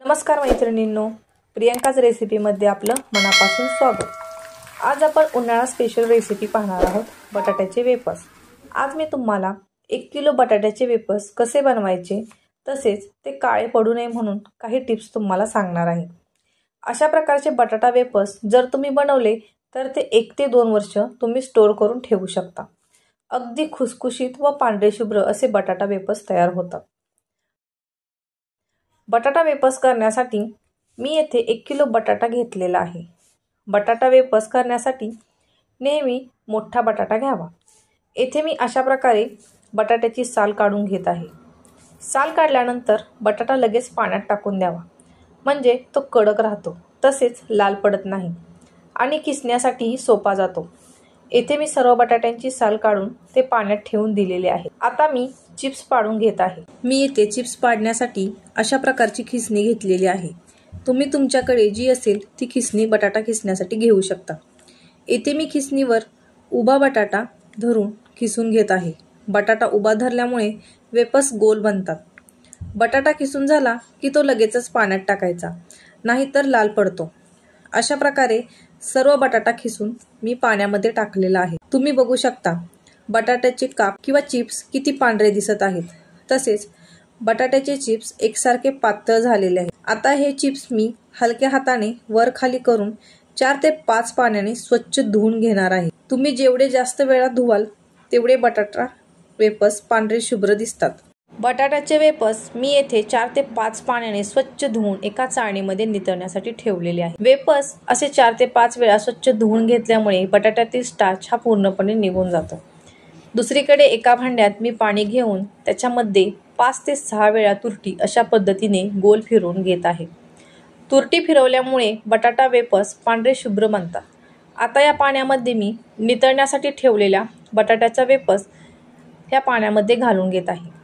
नमस्कार मैत्रिणींनो, प्रियंकाज रेसिपीमध्ये आपलं मनापासून स्वागत। आज आपण उन्हाळा स्पेशल रेसिपी पाहणार आहोत, बटाट्याचे वेफर्स। आज मी तुम्हाला 1 किलो बटाट्याचे वेफर्स कसे बनवायचे तसेच ते काळे पडू नये म्हणून काही टिप्स तुम्हाला सांगणार आहे। अशा प्रकारचे बटाटा वेफर्स जर तुम्ही बनवले तर ते 1 ते 2 वर्ष तुम्ही स्टोर करून ठेवू शकता। अगदी खुसखुशीत व पांढरे शुभ्र असे बटाटा वेफर्स तयार होतात। बटाटा वेफर्स करण्यासाठी मी येथे 1 किलो बटाटा घेतलेला आहे। बटाटा वेफर्स करण्यासाठी नेहमी मोठा बटाटा घ्यावा। येथे मी अशा प्रकारे बटाट्याची साल काढून घेत आहे। साल काढल्यानंतर बटाटा लगेच पाण्यात टाकून द्यावा, म्हणजे तो कडक राहतो, तसेच लाल पडत नाही आणि किसण्यासाठीही सोपा जातो। येथे मी सर्व बटाट्यांची साल काढून ते पाण्यात ठेवून दिलेले आहे। आता मी चिप्स पाडून घेत आहे। मी येथे चिप्स पाडण्यासाठी अशा प्रकारची खिसणी घेतलेली आहे। तुम्ही तुमच्याकडे जी असेल ती खिसणी बटाटा खिसण्यासाठी घेऊ शकता। येथे मी खिसणीवर उभा बटाटा धरून खिसून घेत आहे। बटाटा उभा धरल्यामुळे वेफर्स गोल बनतात। बटाटा खिसून झाला की तो लगेचच पाण्यात टाकायचा, नाहीतर लाल पडतो। अशा प्रकारे सर्व बटाटा खिसून मी पाण्यामध्ये टाकलेला आहे। तुम्ही बघू शकता बटाट्याचे काप किंवा चिप्स किती पांढरे दिसत आहेत, तसेच बटाट्याचे चिप्स एकसारखे पातळ झालेले आहेत। आता हे चिप्स मी हलक्या हाताने वर खाली करून 4 ते 5 पाण्याने स्वच्छ धुवून घेणार आहे। तुम्ही जेवढे जास्त वेळा धुवाल तेवढे बटाटा वेफर्स पांढरे शुभ्र दिसतात। बटाट्याचे वेफर्स मी येथे 4 ते 5 पाण्याने स्वच्छ धुवून एका चाळणीमध्ये नितळण्यासाठी ठेवलेले आहे। वेफर्स असे 4 ते 5 वेळा स्वच्छ धुवून घेतल्यामुळे बटाट्यातील स्टार्च हा पूर्णपणे निघून जातो। दुसरीकडे एका भांड्यात मी पाणी घेऊन त्याच्यामध्ये 5 ते 6 वेळा तुरटी अशा पद्धतीने गोल फिरवून घेत आहे। तुरटी फिरवल्यामुळे बटाटा वेफर्स पांढरे शुभ्र बनतात। आता या पाण्यामध्ये मी नितळण्यासाठी ठेवलेल्या बटाट्याचा वेफर्स ह्या पाण्यामध्ये घालून घेत आहे।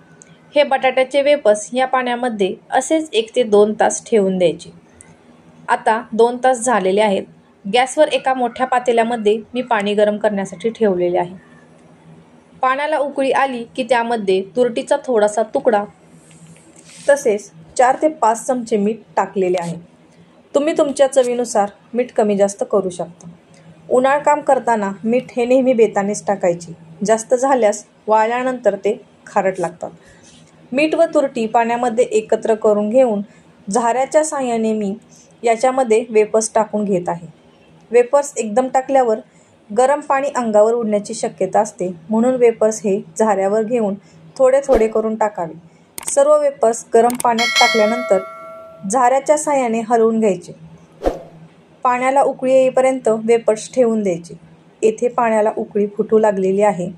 हे बटाट्याचे वेफर्स या पाण्यामध्ये असेच 1 ते 2 तास ठेवून द्यायचे। आता 2 तास झालेले आहेत। गॅसवर एका मोठ्या पातेल्यामध्ये मी पाणी गरम करण्यासाठी ठेवलेले आहे। पाण्याला उकळी आली की त्यामध्ये तुरटीचा थोडासा तुकडा तसेच 4 ते 5 चमचे मीठ टाकलेले आहे। तुम्ही तुमच्या चवीनुसार मीठ कमी जास्त करू शकता। उन्हाळ काम करताना मीठ हे नेहमी बेतानेच टाकायचे, जास्त झाल्यास वाळल्यानंतर ते खारट लागतात। मीठ व तुरटी पाण्यामध्ये एकत्र करून घेऊन झाऱ्याच्या साहाय्याने मी याच्यामध्ये वेफर्स टाकून घेत आहे। वेफर्स एकदम टाकल्यावर गरम पाणी अंगावर उडण्याची शक्यता असते, म्हणून वेफर्स हे झाऱ्यावर घेऊन थोडे थोडे करून टाकावे। सर्व वेफर्स गरम पाण्यात टाकल्यानंतर झाऱ्याच्या साहाय्याने हलवून घ्यायचे। पाण्याला उकळी येईपर्यंत वेफर्स ठेवून द्यायचे। येथे पाण्याला उकळी फुटू लागलेली आहे।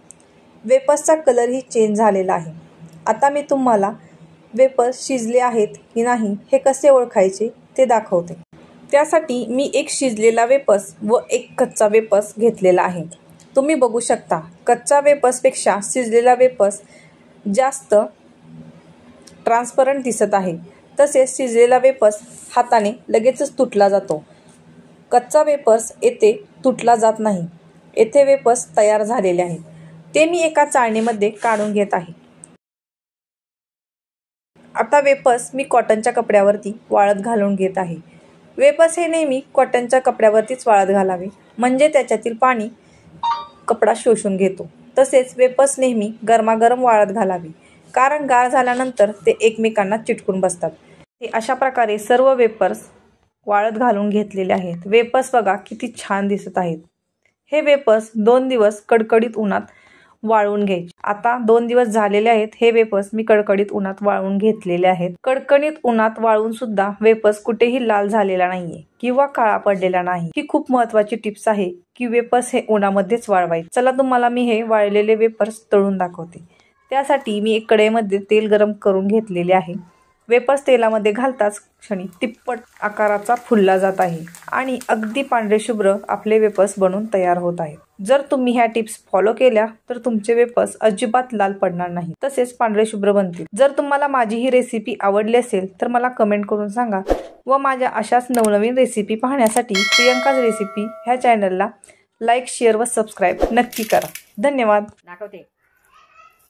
वेफर्सचा कलरही चेंज झालेला आहे। आता मी तुम्हाला वेफर्स शिजले आहेत की नाही हे कसे ओळखायचे ते दाखवते। त्यासाठी मी 1 शिजलेला वेफर्स व 1 कच्चा वेफर्स घेतलेला आहे। तुम्ही बघू शकता कच्चा वेफर्सपेक्षा शिजलेला वेफर्स जास्त ट्रान्सपरंट दिसत आहे, तसेच शिजलेला वेफर्स हाताने लगेचच तुटला जातो। कच्चा वेफर्स येथे तुटला जात नाही। येथे वेफर्स तयार झालेले आहेत, ते मी एका चाळणीमध्ये काढून घेत आहे। आता वेफर्स मी कॉटनच्या कपड्यावरती वाळत घालून घेत आहे। वेफर्स हे नेहमी कॉटनच्या कपड्यावरतीच वाळत घालावे, म्हणजे त्याच्यातील पाणी कपडा शोषून घेतो। तसेच वेफर्स नेहमी गरमागरम वाळत घालावे, कारण गार झाल्यानंतर ते एकमेकांना चिटकून बसतात। अशा प्रकारे सर्व वेफर्स वाळत घालून घेतलेले आहेत। वेफर्स बघा किती छान दिसत आहेत। हे वेफर्स 2 दिवस कडकडीत उन्हात वाळवून घ्यायचे। आता 2 दिवस झालेले आहेत। हे वेफर्स मी कडकडीत उन्हात वाळवून घेतलेले आहेत। कडकडीत उन्हात वाळवून सुद्धा वेफर्स कुठेही लाल झालेला नाहीये किंवा काळा पडलेला नाही। ही खूप महत्त्वाची टिप्स आहे की वेफर्स हे उन्हामध्येच वाळवायचे। चला तुम्हाला मी हे वाळलेले वेफर्स तळून दाखवते। त्यासाठी मी एक कढईमध्ये तेल गरम करून घेतलेले आहे। वेफर्स तेलामध्ये घालताच क्षणी तिप्पट आकाराचा फुलला जात आहे आणि अगदी पांढरे शुभ्र आपले वेफर्स बनून तयार होत आहेत। जर तुम्ही ह्या टिप्स फॉलो केल्या तर तुमचे वेफर्स अजिबात लाल पडणार नाही, तसेच पांढरे शुभ्र बनतील। जर तुम्हाला माझी ही रेसिपी आवडली असेल तर मला कमेंट करून सांगा व माझ्या अशाच नवनवीन रेसिपी पाहण्यासाठी प्रियंकाज रेसिपी ह्या चॅनलला लाईक, शेअर व सबस्क्राईब नक्की करा। धन्यवाद।